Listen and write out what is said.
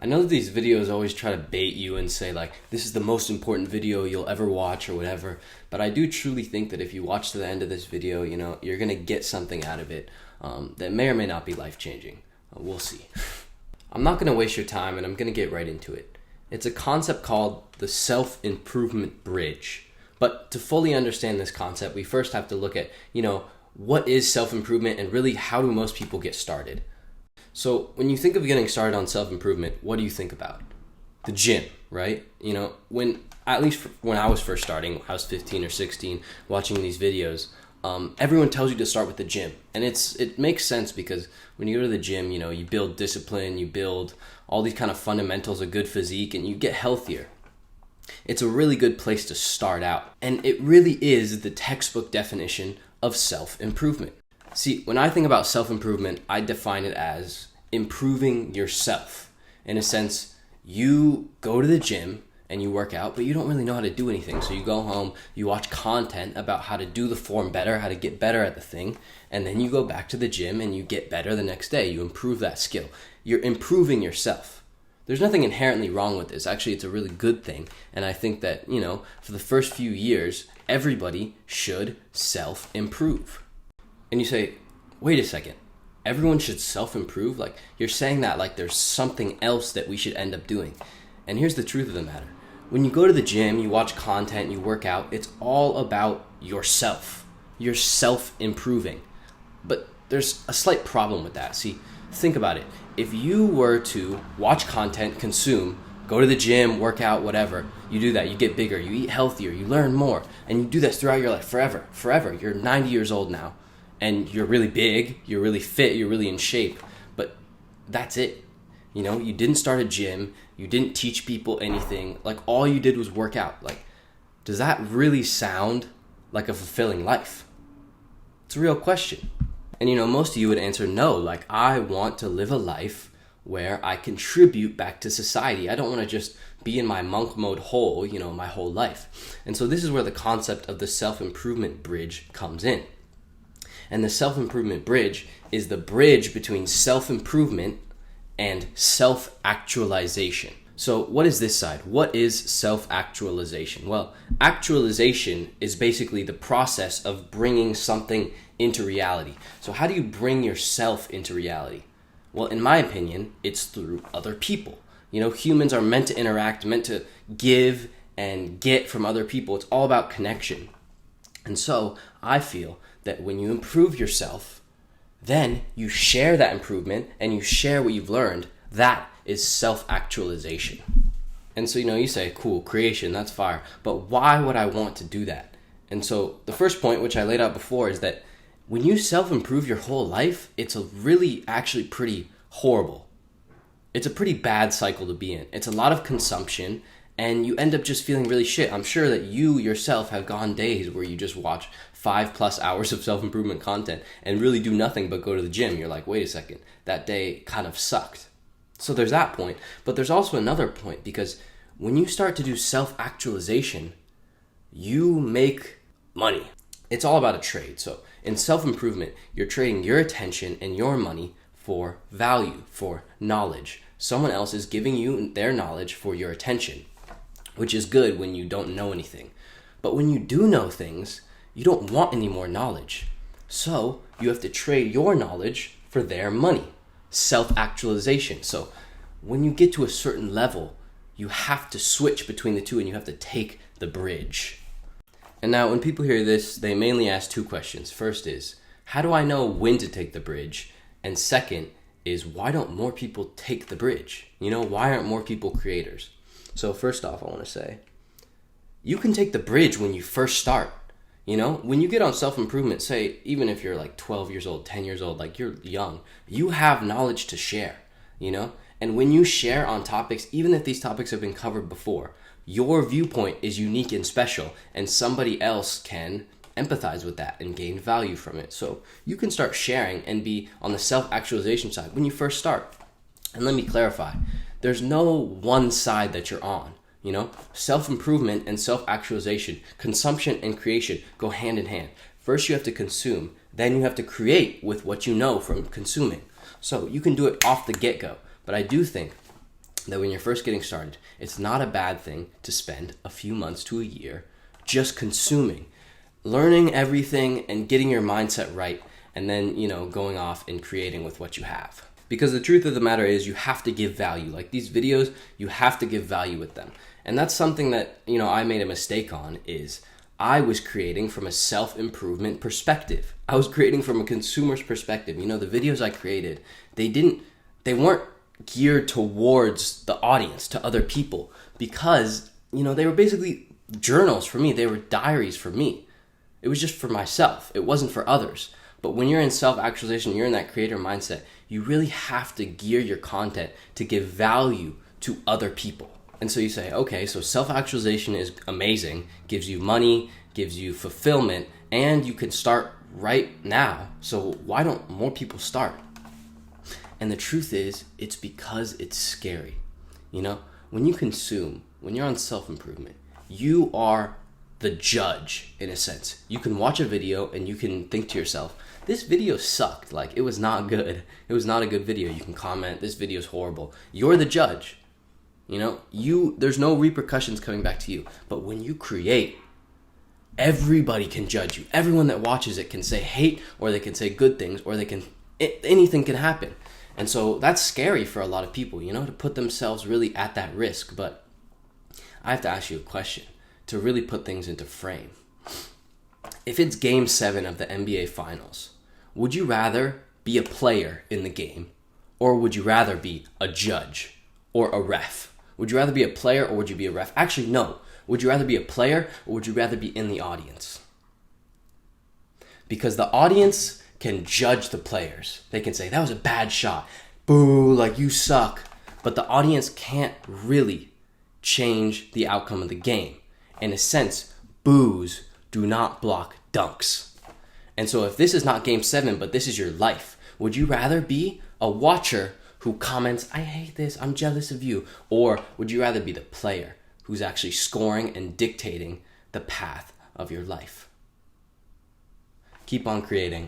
I know that these videos always try to bait you and say like, this is the most important video you'll ever watch or whatever, but I do truly think that if you watch to the end of this video, you're going to get something out of it that may or may not be life-changing. We'll see. I'm not going to waste your time, and I'm going to get right into it. It's a concept called the self-improvement bridge. But to fully understand this concept, we first have to look at, what is self-improvement and really how do most people get started? So when you think of getting started on self-improvement, what do you think about? The gym, right? When I was first starting, I was 15 or 16, watching these videos, everyone tells you to start with the gym. And it makes sense because when you go to the gym, you build discipline, you build all these kind of fundamentals, a good physique, and you get healthier. It's a really good place to start out. And it really is the textbook definition of self-improvement. See, when I think about self-improvement, I define it as improving yourself. In a sense, you go to the gym and you work out, but you don't really know how to do anything. So you go home, you watch content about how to do the form better, how to get better at the thing, and then you go back to the gym and you get better the next day. You improve that skill. You're improving yourself. There's nothing inherently wrong with this. Actually, it's a really good thing. And I think that, for the first few years, everybody should self-improve. And you say, wait a second, everyone should self-improve? Like, you're saying that like there's something else that we should end up doing. And here's the truth of the matter. When you go to the gym, you watch content, you work out, it's all about yourself. You're self-improving. But there's a slight problem with that. See, think about it. If you were to watch content, consume, go to the gym, work out, whatever, you do that, you get bigger, you eat healthier, you learn more, and you do this throughout your life forever. You're 90 years old now. And you're really big, you're really fit, you're really in shape, but that's it. You didn't start a gym, you didn't teach people anything, like all you did was work out. Like, does that really sound like a fulfilling life? It's a real question. And most of you would answer no, like I want to live a life where I contribute back to society. I don't want to just be in my monk mode hole, my whole life. And so this is where the concept of the self-improvement bridge comes in. And the self-improvement bridge is the bridge between self-improvement and self-actualization. So what is this side? What is self-actualization? Well, actualization is basically the process of bringing something into reality. So how do you bring yourself into reality? Well, in my opinion, it's through other people. Humans are meant to interact, meant to give and get from other people. It's all about connection. And so I feel that when you improve yourself, then you share that improvement and you share what you've learned. That is self-actualization. And so, you say, cool, creation, that's fire. But why would I want to do that? And so the first point, which I laid out before, is that when you self-improve your whole life, it's a really actually pretty horrible. It's a pretty bad cycle to be in. It's a lot of consumption, and you end up just feeling really shit. I'm sure that you yourself have gone days where you just watch 5+ hours of self-improvement content and really do nothing but go to the gym. You're like, wait a second, that day kind of sucked. So there's that point, but there's also another point, because when you start to do self-actualization, you make money. It's all about a trade. So in self-improvement, you're trading your attention and your money for value, for knowledge. Someone else is giving you their knowledge for your attention, which is good when you don't know anything. But when you do know things, you don't want any more knowledge. So you have to trade your knowledge for their money. Self-actualization. So when you get to a certain level, you have to switch between the two and you have to take the bridge. And now when people hear this, they mainly ask two questions. First is, how do I know when to take the bridge? And second is, why don't more people take the bridge? Why aren't more people creators? So first off, I want to say, you can take the bridge when you first start. When you get on self-improvement, say, even if you're like 12 years old, 10 years old, like you're young, you have knowledge to share, And when you share on topics, even if these topics have been covered before, your viewpoint is unique and special, and somebody else can empathize with that and gain value from it. So you can start sharing and be on the self-actualization side when you first start. And let me clarify, there's no one side that you're on. Self-improvement and self-actualization, consumption and creation go hand in hand. First you have to consume, then you have to create with what you know from consuming. So you can do it off the get-go. But I do think that when you're first getting started, it's not a bad thing to spend a few months to a year just consuming, learning everything and getting your mindset right, and then, going off and creating with what you have. Because the truth of the matter is, you have to give value. Like these videos, you have to give value with them. And that's something that, I made a mistake on, is I was creating from a self-improvement perspective. I was creating from a consumer's perspective. The videos I created, they weren't geared towards the audience, to other people, because, they were basically journals for me. They were diaries for me. It was just for myself. It wasn't for others. But when you're in self-actualization, you're in that creator mindset, you really have to gear your content to give value to other people. And so you say, okay, so self-actualization is amazing, gives you money, gives you fulfillment, and you can start right now. So why don't more people start? And the truth is, it's because it's scary. When you consume, when you're on self-improvement, you are the judge, in a sense. You can watch a video and you can think to yourself, this video sucked. Like, it was not good. It was not a good video. You can comment, this video is horrible. You're the judge. There's no repercussions coming back to you. But when you create, everybody can judge you. Everyone that watches it can say hate, or they can say good things, or anything can happen. And so that's scary for a lot of people, to put themselves really at that risk. But I have to ask you a question to really put things into frame. If it's Game 7 of the NBA Finals, would you rather be a player in the game, or would you rather be a judge or a ref? Would you rather be a player, or would you be a ref? Actually, no. Would you rather be a player, or would you rather be in the audience? Because the audience can judge the players. They can say, that was a bad shot. Boo, like you suck. But the audience can't really change the outcome of the game. In a sense, boos do not block dunks. And so if this is not Game 7, but this is your life, would you rather be a watcher who comments, I hate this, I'm jealous of you? Or would you rather be the player who's actually scoring and dictating the path of your life? Keep on creating.